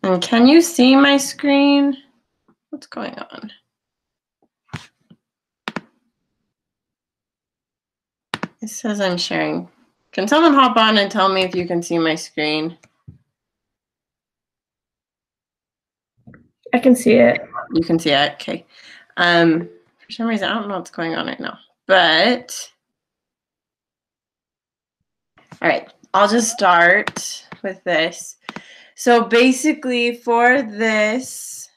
And can you see my screen? What's going on? It says I'm sharing. Can someone hop on and tell me if you can see my screen? I can see it. You can see it, okay. For some reason, I don't know what's going on right now, but all right, I'll just start with this. So basically for this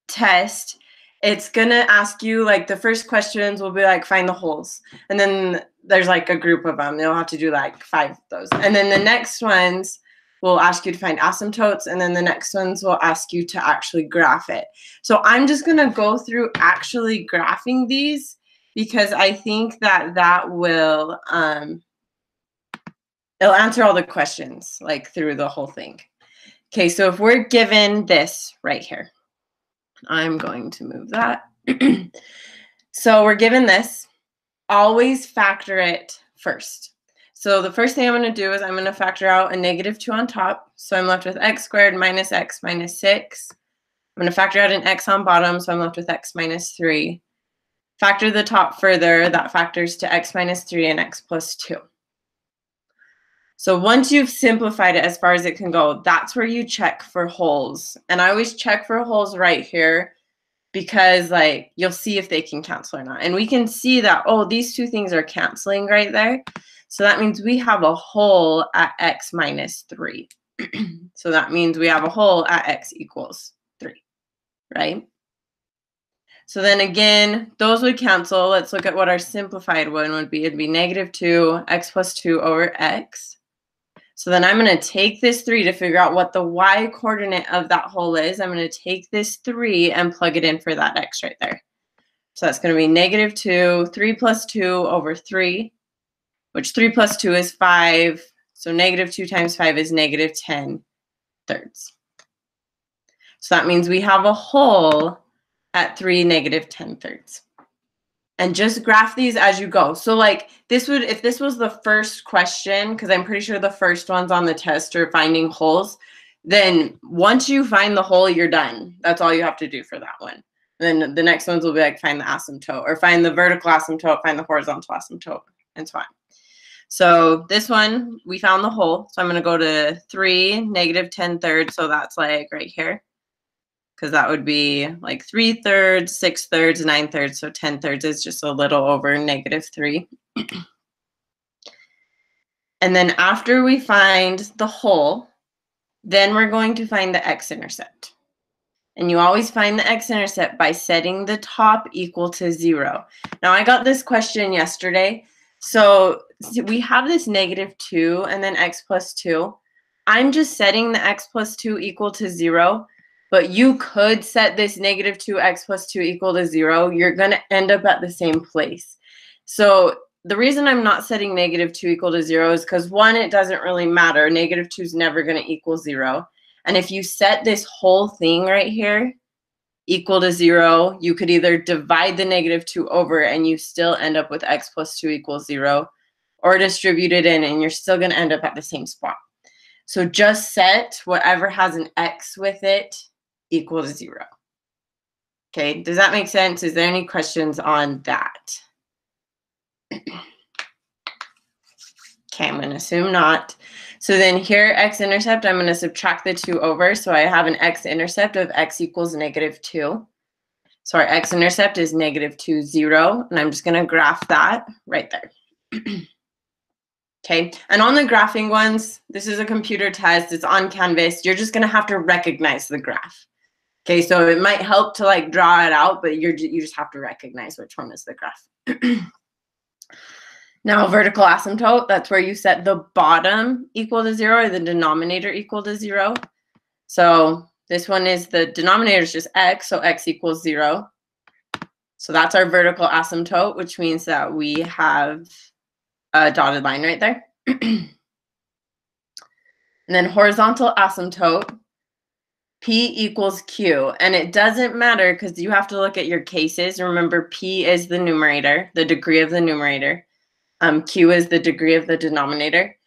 test, it's gonna ask you, like, the first questions will be like, find the holes. And then there's like a group of them. You'll have to do like 5 of those. And then the next ones will ask you to find asymptotes. And then the next ones will ask you to actually graph it. So I'm just gonna go through actually graphing these because I think that that will, it'll answer all the questions like through the whole thing. Okay, so if we're given this right here, I'm going to move that. So we're given this, always factor it first. So the first thing I'm going to do is I'm going to factor out a -2 on top. So I'm left with x squared minus x minus 6. I'm going to factor out an x on bottom, so I'm left with x minus 3. Factor the top further, that factors to x minus 3 and x plus 2. So once you've simplified it as far as it can go, that's where you check for holes. And I always check for holes right here because, like, you'll see if they can cancel or not. And we can see that, oh, these two things are canceling right there. So that means we have a hole at x minus 3. So that means we have a hole at x equals 3, right? So then again, those would cancel. Let's look at what our simplified one would be. It'd be -2 x plus 2 over x. So then I'm going to take this 3 to figure out what the y coordinate of that hole is. I'm going to take this 3 and plug it in for that x right there. So that's going to be -2, 3 plus 2 over 3, which 3 plus 2 is 5. So -2 times 5 is -10 thirds. So that means we have a hole at 3 -10 thirds. And just graph these as you go. So like this would, if this was the first question, because I'm pretty sure the first ones on the test are finding holes, then once you find the hole, you're done. That's all you have to do for that one. And then the next ones will be like find the asymptote or find the vertical asymptote, find the horizontal asymptote, and so on. So this one, we found the hole. So I'm going to go to 3 -10 thirds. So that's like right here. Because that would be like 3/3, 6/3, 9/3. So 10/3 is just a little over -3. And then after we find the hole, then we're going to find the x-intercept. And you always find the x-intercept by setting the top equal to 0. Now I got this question yesterday. So we have this -2 and then x plus 2. I'm just setting the x plus 2 equal to 0. But you could set this -2 x plus 2 equal to 0. You're going to end up at the same place. So the reason I'm not setting -2 equal to 0 is because, one, it doesn't really matter. -2 is never going to equal 0. And if you set this whole thing right here equal to 0, you could either divide the -2 over and you still end up with x plus 2 equals 0, or distribute it in and you're still going to end up at the same spot. So just set whatever has an x with it equal to 0. Okay, does that make sense? Is there any questions on that? Okay, I'm going to assume not. So then here, x-intercept, I'm going to subtract the 2 over. So I have an x-intercept of x equals -2. So our x-intercept is -2, 0. And I'm just going to graph that right there. Okay, and on the graphing ones, this is a computer test. It's on Canvas. You're just going to have to recognize the graph. Okay, so it might help to like draw it out, but you just have to recognize which one is the graph. Now, vertical asymptote, that's where you set the bottom equal to 0 or the denominator equal to 0. So this one is the denominator is just x, so x equals 0. So that's our vertical asymptote, which means that we have a dotted line right there. And then horizontal asymptote, P equals Q. And it doesn't matter because you have to look at your cases. Remember, P is the numerator, the degree of the numerator. Q is the degree of the denominator.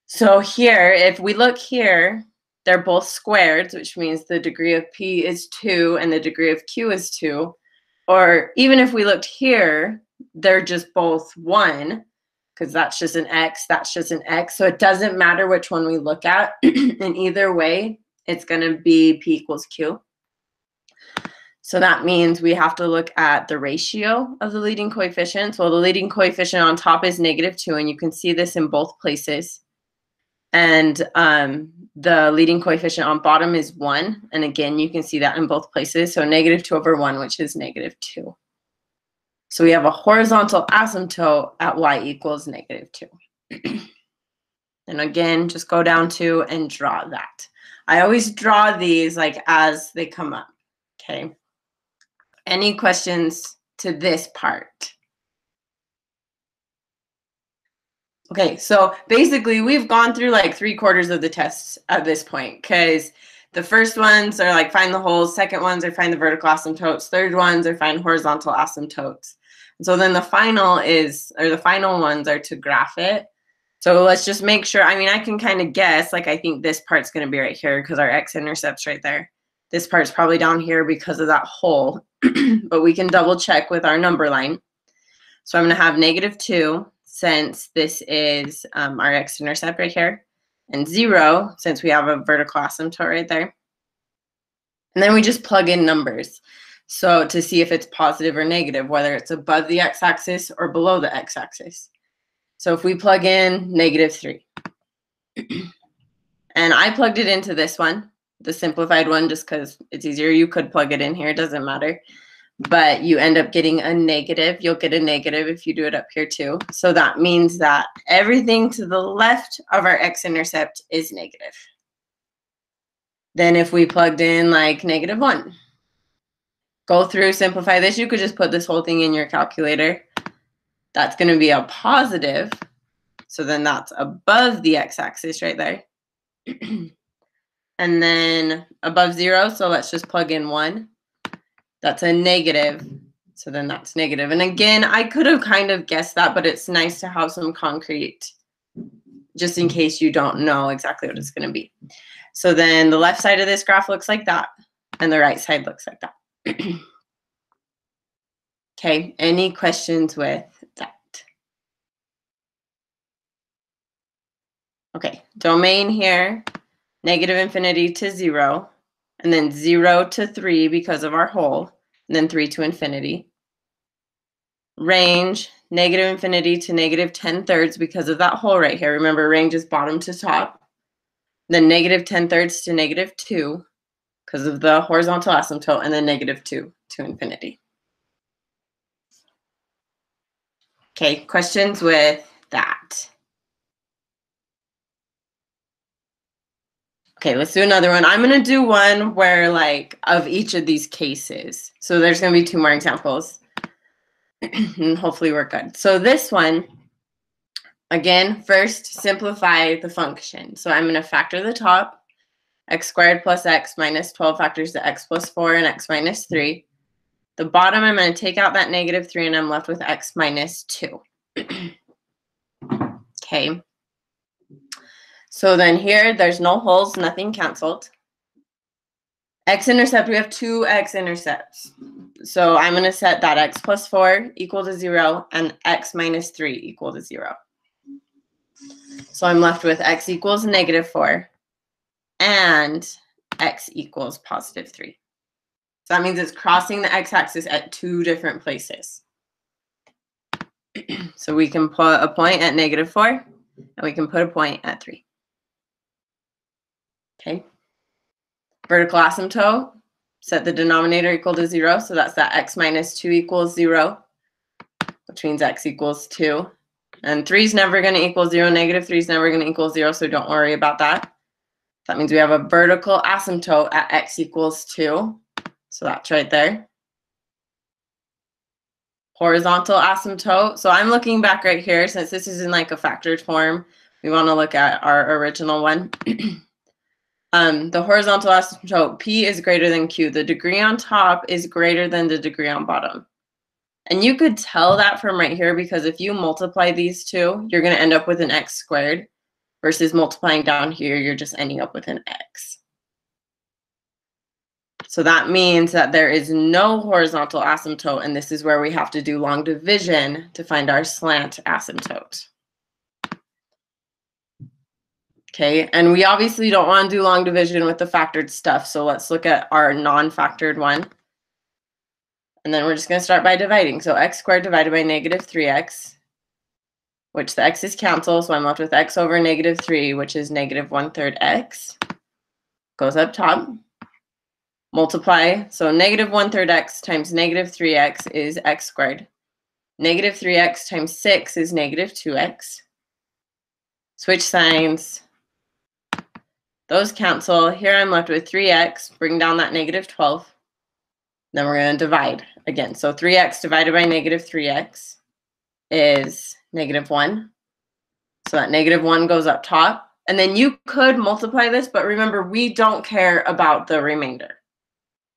So here, if we look here, they're both squareds, which means the degree of P is 2 and the degree of Q is 2. Or even if we looked here, they're just both 1, because that's just an X, that's just an X. So it doesn't matter which one we look at. In either way, it's going to be P equals Q. So that means we have to look at the ratio of the leading coefficients. Well, the leading coefficient on top is -2, and you can see this in both places. And the leading coefficient on bottom is 1. And again, you can see that in both places. So -2/1, which is -2. So we have a horizontal asymptote at y equals -2. And again, just go down to and draw that. I always draw these like as they come up, okay? Any questions to this part? Okay, so basically we've gone through like 3/4 of the tests at this point, because the first ones are like find the holes, second ones are find the vertical asymptotes, third ones are find horizontal asymptotes. And so then the final ones are to graph it. So let's just make sure, I mean, I can kind of guess, like I think this part's going to be right here because our x-intercept's right there. This part's probably down here because of that hole, but we can double check with our number line. So I'm going to have -2 since this is our x-intercept right here, and 0 since we have a vertical asymptote right there. And then we just plug in numbers. So to see if it's positive or negative, whether it's above the x-axis or below the x-axis. So if we plug in -3, and I plugged it into this one, the simplified one, just because it's easier. You could plug it in here, it doesn't matter. But you end up getting a negative. You'll get a negative if you do it up here too. So that means that everything to the left of our x-intercept is negative. Then if we plugged in like -1, go through, simplify this. You could just put this whole thing in your calculator. That's going to be a positive. So then that's above the x-axis right there. And then above 0, so let's just plug in 1. That's a negative. So then that's negative. And again, I could have kind of guessed that, but it's nice to have some concrete just in case you don't know exactly what it's going to be. So then the left side of this graph looks like that, and the right side looks like that. Okay, any questions with that? Okay, domain here, -∞ to 0, and then 0 to 3 because of our hole, and then 3 to infinity. Range, -∞ to -10/3 because of that hole right here. Remember, range is bottom to top. Then -10/3 to -2 because of the horizontal asymptote, and then -2 to infinity. Okay, questions with that? Okay, let's do another one. I'm going to do one where like of each of these cases. So there's going to be 2 more examples. And hopefully we're good. So this one, again, first simplify the function. So I'm going to factor the top, x² plus x minus 12 factors to x plus 4 and x minus 3. The bottom, I'm going to take out that -3 and I'm left with x minus 2. Okay. So then here, there's no holes, nothing canceled. X-intercept, we have 2 x-intercepts. So I'm going to set that x plus 4 equal to 0 and x minus 3 equal to 0. So I'm left with x equals -4 and x equals +3. So that means it's crossing the x-axis at 2 different places. So we can put a point at -4 and we can put a point at 3. Okay. Vertical asymptote, set the denominator equal to 0. So that's that x minus 2 equals 0, which means x equals 2. And 3 is never going to equal 0. -3 is never going to equal 0, so don't worry about that. That means we have a vertical asymptote at x equals 2. So that's right there. Horizontal asymptote. So I'm looking back right here. Since this is in like a factored form, we want to look at our original one. The horizontal asymptote, P is greater than Q. The degree on top is greater than the degree on bottom. And you could tell that from right here because if you multiply these two, you're going to end up with an x². versus multiplying down here, you're just ending up with an x. So that means that there is no horizontal asymptote, and this is where we have to do long division to find our slant asymptote. Okay, and we obviously don't want to do long division with the factored stuff, so let's look at our non-factored one. And then we're just going to start by dividing. So x squared divided by negative 3x, which the x's cancel, so I'm left with x over negative 3, which is negative 1/3 x. Goes up top. Multiply, so negative 1/3 x times negative 3x is x squared. Negative 3x times 6 is negative 2x. Switch signs. Those cancel. Here I'm left with 3x. Bring down that negative 12. Then we're going to divide again. So 3x divided by negative 3x is negative 1. So that negative 1 goes up top. And then you could multiply this, but remember, we don't care about the remainder.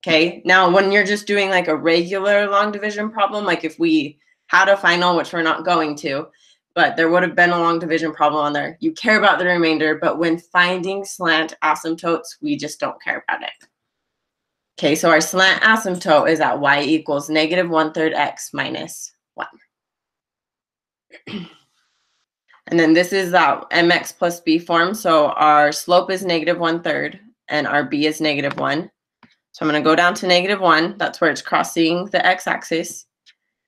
Okay, now when you're just doing like a regular long division problem, like if we had a final, which we're not going to, but there would have been a long division problem on there, you care about the remainder, but when finding slant asymptotes, we just don't care about it. Okay, so our slant asymptote is at y equals negative 1/3 x minus 1. And then this is that mx plus b form, so our slope is negative 1/3 and our b is negative 1. So I'm going to go down to negative 1. That's where it's crossing the x-axis.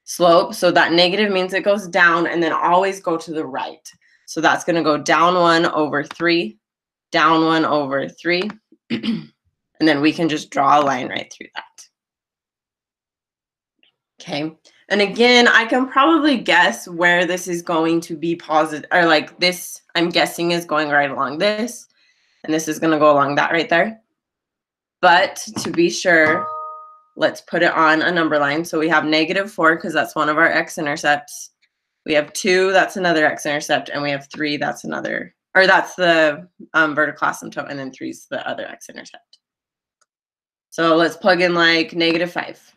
Slope, so that negative means it goes down, and then always go to the right. So that's going to go down 1 over 3, down 1 over 3. And then we can just draw a line right through that. Okay. And again, I can probably guess where this is going to be positive, or like this, I'm guessing is going right along this, and this is going to go along that right there. But to be sure, let's put it on a number line. So we have negative 4 because that's one of our x-intercepts. We have 2, that's another x-intercept, and we have 3, that's another, or that's the vertical asymptote, and then 3 is the other x-intercept. So let's plug in like negative 5.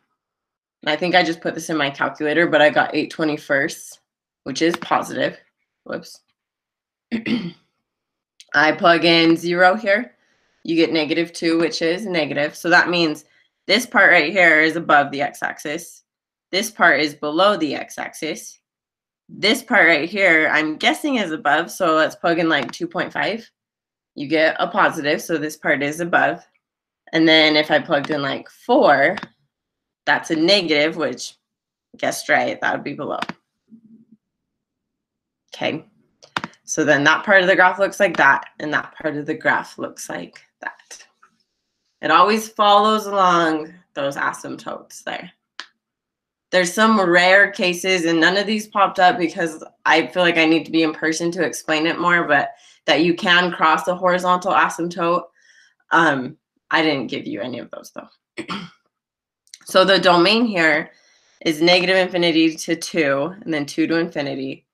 And I think I just put this in my calculator, but I got 8/21, which is positive. Whoops. I plug in 0 here. You get negative 2, which is negative. So that means this part right here is above the x-axis. This part is below the x-axis. This part right here, I'm guessing is above. So let's plug in like 2.5. You get a positive. So this part is above. And then if I plugged in like 4, that's a negative, which guessed right, that would be below. Okay. So then that part of the graph looks like that, and that part of the graph looks like that. It always follows along those asymptotes there. There's some rare cases, and none of these popped up because I feel like I need to be in person to explain it more, but that you can cross a horizontal asymptote. I didn't give you any of those though. So the domain here is negative infinity to 2, and then 2 to infinity.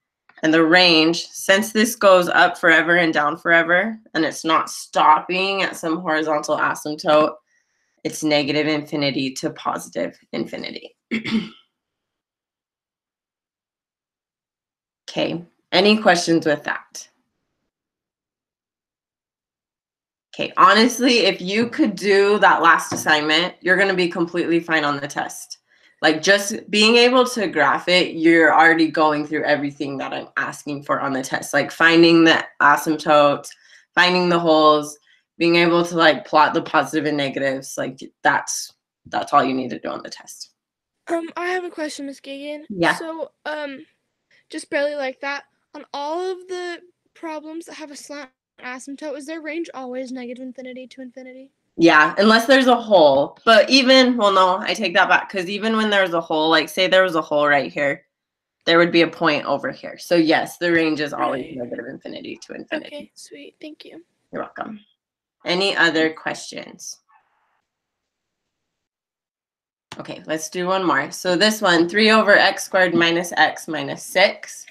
And the range, since this goes up forever and down forever, and it's not stopping at some horizontal asymptote, it's negative infinity to positive infinity. Okay, any questions with that? Okay, honestly, if you could do that last assignment, you're going to be completely fine on the test. Like just being able to graph it, you're already going through everything that I'm asking for on the test, like finding the asymptotes, finding the holes, being able to like plot the positive and negatives. Like that's all you need to do on the test. I have a question, Ms. Gagan. Yeah. So, just barely like that. On all of the problems that have a slant asymptote, is their range always negative infinity to infinity? Yeah, unless there's a hole. But even, well, no, I take that back, because even when there's a hole, like say there was a hole right here, there would be a point over here. So yes, the range is always negative infinity to infinity. Okay, sweet. Thank you. You're welcome. Any other questions? Okay, let's do one more. So this one, 3 over x squared minus x minus 6.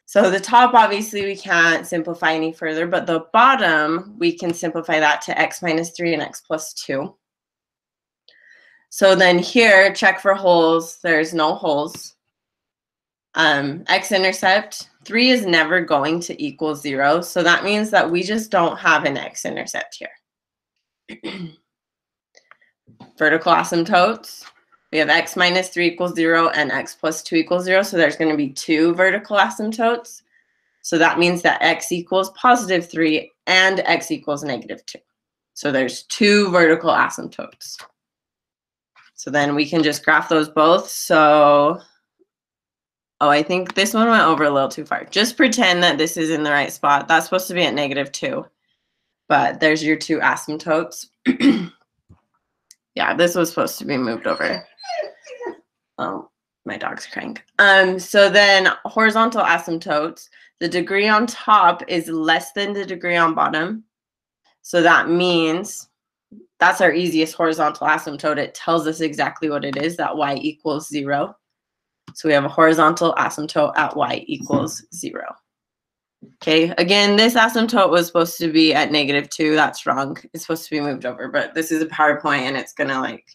So the top, obviously, we can't simplify any further, but the bottom, we can simplify that to x minus 3 and x plus 2. So then here, check for holes. There's no holes. X-intercept, 3 is never going to equal 0. So that means that we just don't have an x-intercept here. Vertical asymptotes. We have x minus 3 equals 0 and x plus 2 equals 0. So there's going to be 2 vertical asymptotes. So that means that x equals positive 3 and x equals negative 2. So there's 2 vertical asymptotes. So then we can just graph those both. So, oh, I think this one went over a little too far. Just pretend that this is in the right spot. That's supposed to be at negative 2. But there's your 2 asymptotes. Yeah, this was supposed to be moved over. Oh, my dog's crying. So then horizontal asymptotes, the degree on top is less than the degree on bottom. So that means that's our easiest horizontal asymptote. It tells us exactly what it is, that y equals 0. So we have a horizontal asymptote at y equals 0. Okay, again, this asymptote was supposed to be at negative 2. That's wrong. It's supposed to be moved over, but this is a PowerPoint and it's gonna, like,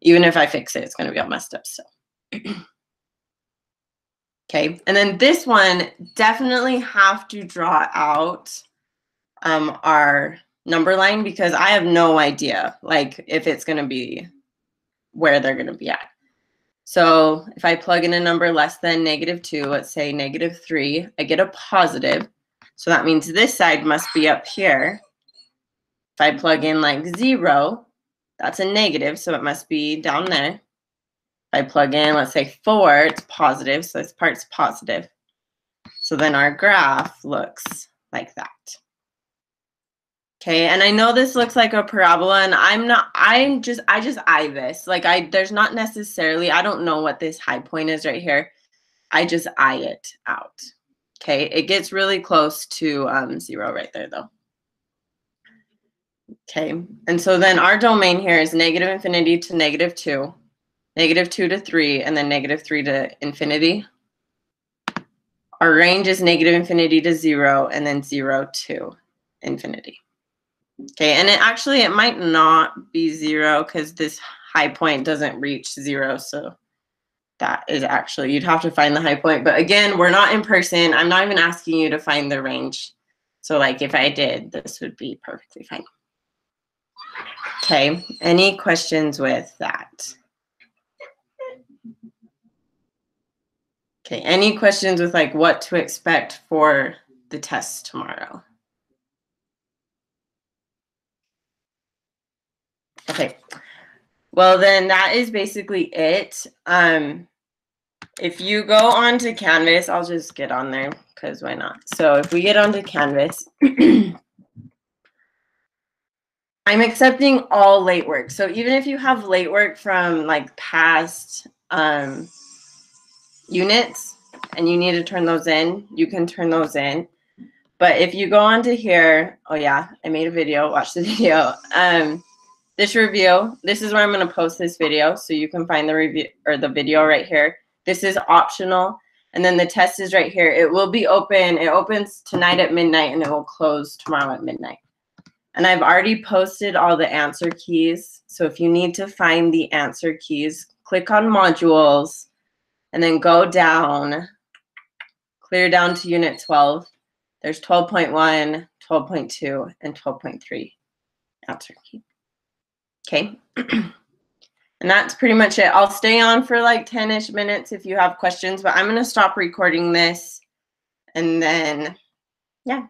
even if I fix it, it's gonna be all messed up still. Okay, and then this one, definitely have to draw out our number line because I have no idea, like, if it's gonna be where they're gonna be at. So if I plug in a number less than negative 2, let's say negative 3, I get a positive. So that means this side must be up here. If I plug in like 0, that's a negative, so it must be down there. If I plug in, let's say 4, it's positive, so this part's positive. So then our graph looks like that. Okay, and I know this looks like a parabola, and I just eye this. Like there's not necessarily, I don't know what this high point is right here. I just eye it out. Okay, it gets really close to 0 right there though. Okay, and so then our domain here is negative infinity to negative 2, negative 2 to 3, and then negative 3 to infinity. Our range is negative infinity to 0, and then 0 to infinity. Okay, and it might not be 0 because this high point doesn't reach 0. So that is actually, you'd have to find the high point. But again, we're not in person. I'm not even asking you to find the range. So like if I did, this would be perfectly fine. Okay, any questions with that? Okay, any questions with like what to expect for the test tomorrow? Okay, well then that is basically it. If you go onto Canvas, I'll just get on there because why not? So if we get onto Canvas, I'm accepting all late work. So even if you have late work from like past units and you need to turn those in, you can turn those in. But if you go onto here, oh yeah, I made a video, watch the video. This review, this is where I'm going to post this video, so you can find the review or the video right here. This is optional, and then the test is right here. It will be open. It opens tonight at midnight, and it will close tomorrow at midnight. And I've already posted all the answer keys, so if you need to find the answer keys, click on modules, and then go down, clear down to Unit 12. There's 12.1, 12.2, and 12.3 answer key. Okay, and that's pretty much it. I'll stay on for like 10-ish minutes if you have questions, but I'm going to stop recording this, and then, yeah.